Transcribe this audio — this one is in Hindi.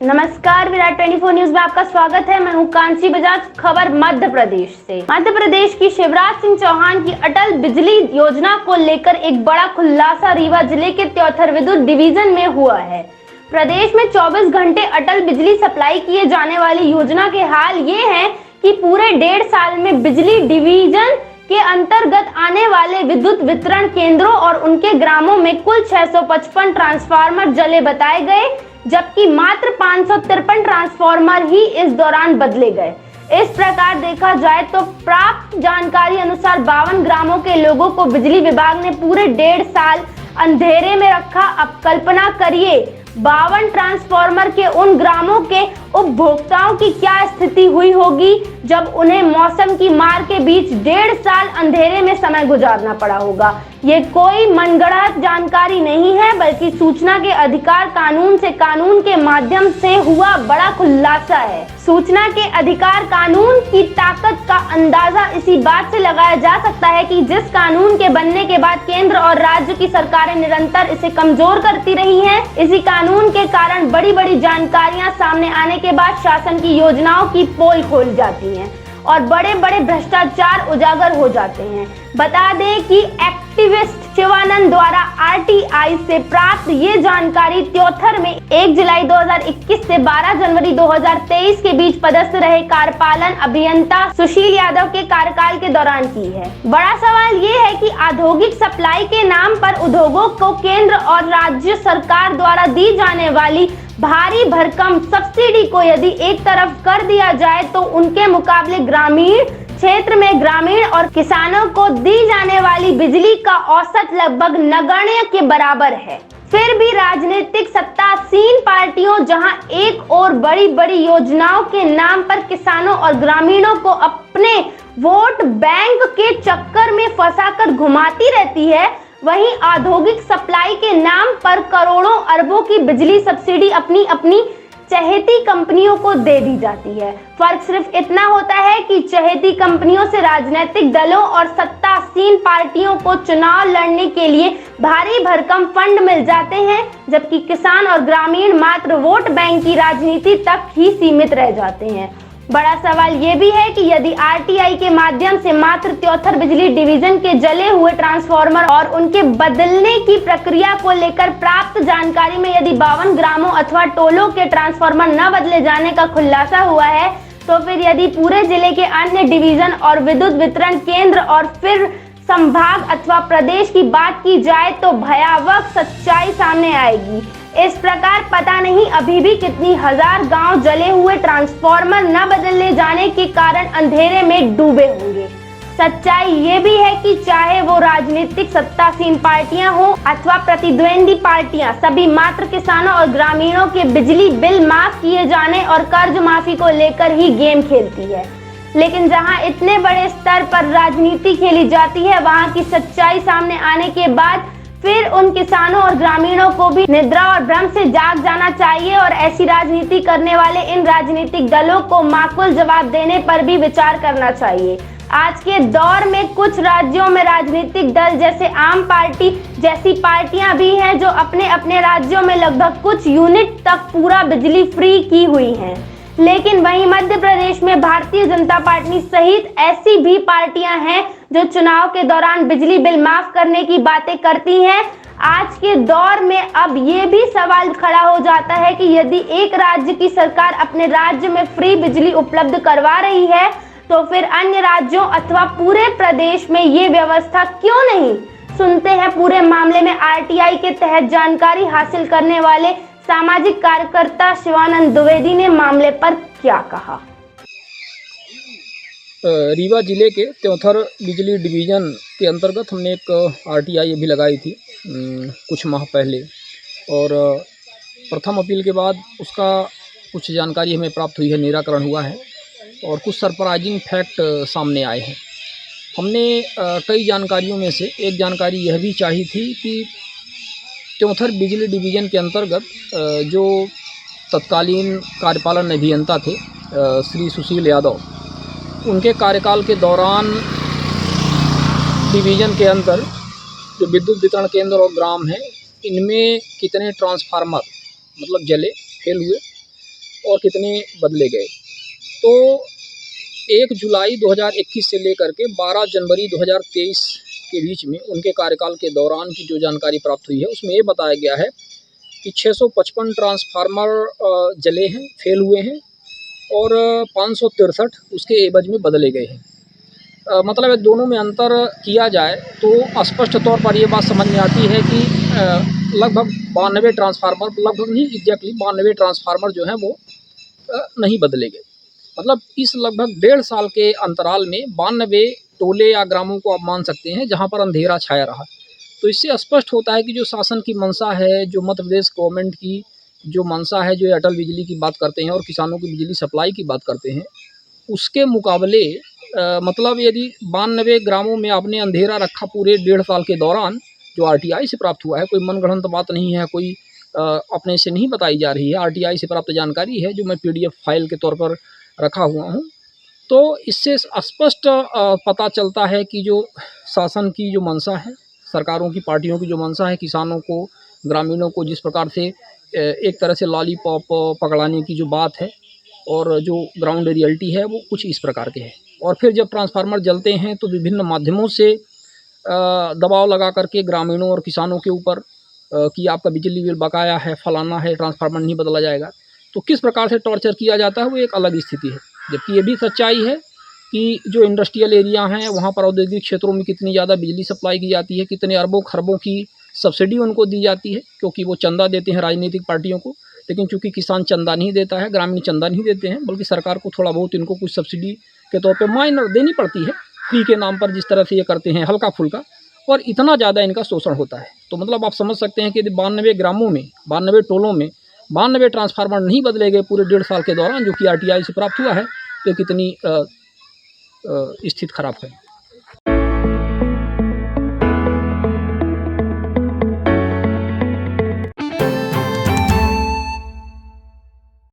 नमस्कार, विराट 24 न्यूज में आपका स्वागत है। मैं हूं कांची बजाज। खबर मध्य प्रदेश से। मध्य प्रदेश की शिवराज सिंह चौहान की अटल बिजली योजना को लेकर एक बड़ा खुलासा रीवा जिले के त्योथर विद्युत डिवीजन में हुआ है। प्रदेश में 24 घंटे अटल बिजली सप्लाई किए जाने वाली योजना के हाल ये है कि पूरे 1.5 साल में बिजली डिवीजन के अंतर्गत आने वाले विद्युत वितरण केंद्रों और उनके ग्रामों में कुल 655 ट्रांसफार्मर जले बताए गए, जबकि मात्र 553 ट्रांसफार्मर ही इस दौरान बदले गए। इस प्रकार देखा जाए तो प्राप्त जानकारी अनुसार 52 ग्रामों के लोगों को बिजली विभाग ने पूरे 1.5 साल अंधेरे में रखा। अब कल्पना करिए 52 ट्रांसफार्मर के उन ग्रामों के उपभोक्ताओं की क्या स्थिति हुई होगी जब उन्हें मौसम की मार के बीच 1.5 साल अंधेरे में समय गुजारना पड़ा होगा। ये कोई मनगढ़ंत जानकारी नहीं है, बल्कि सूचना के अधिकार कानून से कानून के माध्यम से हुआ बड़ा खुलासा है। सूचना के अधिकार कानून की ताकत का अंदाजा इसी बात से लगाया जा सकता है कि जिस कानून के बनने के बाद केंद्र और राज्य की सरकारें निरंतर इसे कमजोर करती रही हैं, इसी कानून के कारण बड़ी बड़ी जानकारियां सामने आने के बाद शासन की योजनाओं की पोल खोल जाती हैं और बड़े बड़े भ्रष्टाचार उजागर हो जाते हैं। बता दें कि एक्टिविस्ट शिवानंद द्वारा आरटीआई से प्राप्त ये जानकारी त्योथर में 1 जुलाई 2021 से 12 जनवरी 2023 के बीच पदस्थ रहे कार्यपालन अभियंता सुशील यादव के कार्यकाल के दौरान की है। बड़ा सवाल ये है कि औद्योगिक सप्लाई के नाम पर उद्योगों को केंद्र और राज्य सरकार द्वारा दी जाने वाली भारी भरकम सब्सिडी को यदि एक तरफ कर दिया जाए तो उनके मुकाबले ग्रामीण क्षेत्र में ग्रामीण और किसानों को दी जाने वाली बिजली का औसत लगभग नगण्य के बराबर है। फिर भी राजनीतिक सत्तासीन पार्टियों जहां एक और बड़ी बड़ी योजनाओं के नाम पर किसानों और ग्रामीणों को अपने वोट बैंक के चक्कर में फंसाकर घुमाती रहती है, वहीं औद्योगिक सप्लाई के नाम पर करोड़ों अरबों की बिजली सब्सिडी अपनी अपनी चहेती कंपनियों को दे दी जाती है। फर्क सिर्फ इतना होता है कि चहेती कंपनियों से राजनीतिक दलों और सत्तासीन पार्टियों को चुनाव लड़ने के लिए भारी भरकम फंड मिल जाते हैं, जबकि किसान और ग्रामीण मात्र वोट बैंक की राजनीति तक ही सीमित रह जाते हैं। बड़ा सवाल ये भी है कि यदि आरटीआई के माध्यम से मात्र त्योथर बिजली डिवीजन के जले हुए ट्रांसफार्मर और उनके बदलने की प्रक्रिया को लेकर प्राप्त जानकारी में यदि 52 ग्रामों अथवा टोलों के ट्रांसफार्मर न बदले जाने का खुलासा हुआ है, तो फिर यदि पूरे जिले के अन्य डिवीजन और विद्युत वितरण केंद्र और फिर संभाग अथवा प्रदेश की बात की जाए तो भयावह सच्चाई सामने आएगी। इस प्रकार पता नहीं अभी भी कितनी हजार गांव जले हुए ट्रांसफार्मर न बदलने जाने के कारण अंधेरे में डूबे होंगे। सच्चाई ये भी है कि चाहे वो राजनीतिक सत्तासीन पार्टियां हो अथवा प्रतिद्वंदी पार्टियां, सभी मात्र किसानों और ग्रामीणों के बिजली बिल माफ किए जाने और कर्ज माफी को लेकर ही गेम खेलती है। लेकिन जहां इतने बड़े स्तर पर राजनीति खेली जाती है, वहां की सच्चाई सामने आने के बाद फिर उन किसानों और ग्रामीणों को भी निद्रा और भ्रम से जाग जाना चाहिए और ऐसी राजनीति करने वाले इन राजनीतिक दलों को माकूल जवाब देने पर भी विचार करना चाहिए। आज के दौर में कुछ राज्यों में राजनीतिक दल जैसे आम पार्टी जैसी पार्टियां भी हैं जो अपने अपने राज्यों में लगभग कुछ यूनिट तक पूरा बिजली फ्री की हुई हैं। लेकिन वहीं मध्य प्रदेश में भारतीय जनता पार्टी सहित ऐसी भी पार्टियां हैं जो चुनाव के दौरान बिजली बिल माफ करने की बातें करती हैं। आज के दौर में अब ये भी सवाल खड़ा हो जाता है कि यदि एक राज्य की सरकार अपने राज्य में फ्री बिजली उपलब्ध करवा रही है, तो फिर अन्य राज्यों अथवा पूरे प्रदेश में ये व्यवस्था क्यों नहीं? सुनते हैं पूरे मामले में आरटीआई के तहत जानकारी हासिल करने वाले सामाजिक कार्यकर्ता शिवानंद द्विवेदी ने मामले पर क्या कहा। रीवा जिले के त्योथर बिजली डिवीज़न के अंतर्गत हमने एक आरटीआई अभी लगाई थी कुछ माह पहले, और प्रथम अपील के बाद उसका कुछ जानकारी हमें प्राप्त हुई है, निराकरण हुआ है और कुछ सरप्राइजिंग फैक्ट सामने आए हैं। हमने कई जानकारियों में से एक जानकारी यह भी चाहिए थी कि त्योथर बिजली डिवीज़न के अंतर्गत जो तत्कालीन कार्यपालन अभियंता थे श्री सुशील यादव, उनके कार्यकाल के दौरान डिवीज़न के अंदर जो विद्युत वितरण केंद्र और ग्राम हैं, इनमें कितने ट्रांसफार्मर मतलब जले फेल हुए और कितने बदले गए। तो 1 जुलाई 2021 से लेकर के 12 जनवरी 2023 के बीच में उनके कार्यकाल के दौरान की जो जानकारी प्राप्त हुई है उसमें ये बताया गया है कि 655 ट्रांसफार्मर जले हैं, फेल हुए हैं और 563 उसके एवज में बदले गए हैं। मतलब है दोनों में अंतर किया जाए तो स्पष्ट तौर पर ये बात समझ में आती है कि लगभग 92 ट्रांसफार्मर, लगभग नहीं एग्जैक्टली 92 ट्रांसफार्मर जो हैं वो नहीं बदले गए। मतलब इस लगभग 1.5 साल के अंतराल में 92 टोले या ग्रामों को आप मान सकते हैं जहाँ पर अंधेरा छाया रहा। तो इससे स्पष्ट होता है कि जो शासन की मंशा है, जो मध्य प्रदेश गवर्नमेंट की जो मंशा है, जो अटल बिजली की बात करते हैं और किसानों की बिजली सप्लाई की बात करते हैं, उसके मुकाबले मतलब यदि 92 ग्रामों में आपने अंधेरा रखा पूरे 1.5 साल के दौरान, जो आरटीआई से प्राप्त हुआ है, कोई मनगढ़ंत बात नहीं है, कोई अपने से नहीं बताई जा रही है, आरटीआई से प्राप्त जानकारी है जो मैं पीडीएफ फाइल के तौर पर रखा हुआ हूँ। तो इससे स्पष्ट पता चलता है कि जो शासन की जो मंशा है, सरकारों की पार्टियों की जो मंशा है, किसानों को, ग्रामीणों को जिस प्रकार से एक तरह से लॉलीपॉप पकड़ाने की जो बात है और जो ग्राउंड रियलिटी है वो कुछ इस प्रकार के है। और फिर जब ट्रांसफार्मर जलते हैं तो विभिन्न माध्यमों से दबाव लगा करके ग्रामीणों और किसानों के ऊपर कि आपका बिजली बिल बकाया है, फलाना है, ट्रांसफार्मर नहीं बदला जाएगा, तो किस प्रकार से टॉर्चर किया जाता है वो एक अलग स्थिति है। जबकि ये भी सच्चाई है कि जो इंडस्ट्रियल एरिया हैं वहाँ पर औद्योगिक क्षेत्रों में कितनी ज़्यादा बिजली सप्लाई की जाती है, कितने अरबों खरबों की सब्सिडी उनको दी जाती है, क्योंकि वो चंदा देते हैं राजनीतिक पार्टियों को। लेकिन चूँकि किसान चंदा नहीं देता है, ग्रामीण चंदा नहीं देते हैं, बल्कि सरकार को थोड़ा बहुत इनको कुछ सब्सिडी के तौर पे माइनर देनी पड़ती है, फ्री के नाम पर जिस तरह से ये करते हैं हल्का फुल्का, और इतना ज़्यादा इनका शोषण होता है। तो मतलब आप समझ सकते हैं कि यदि 92 ग्रामों में, 92 टोलों में 92 ट्रांसफार्मर नहीं बदले गए पूरे 1.5 साल के दौरान, जो कि आरटीआई से प्राप्त हुआ है, तो कितनी स्थिति खराब है।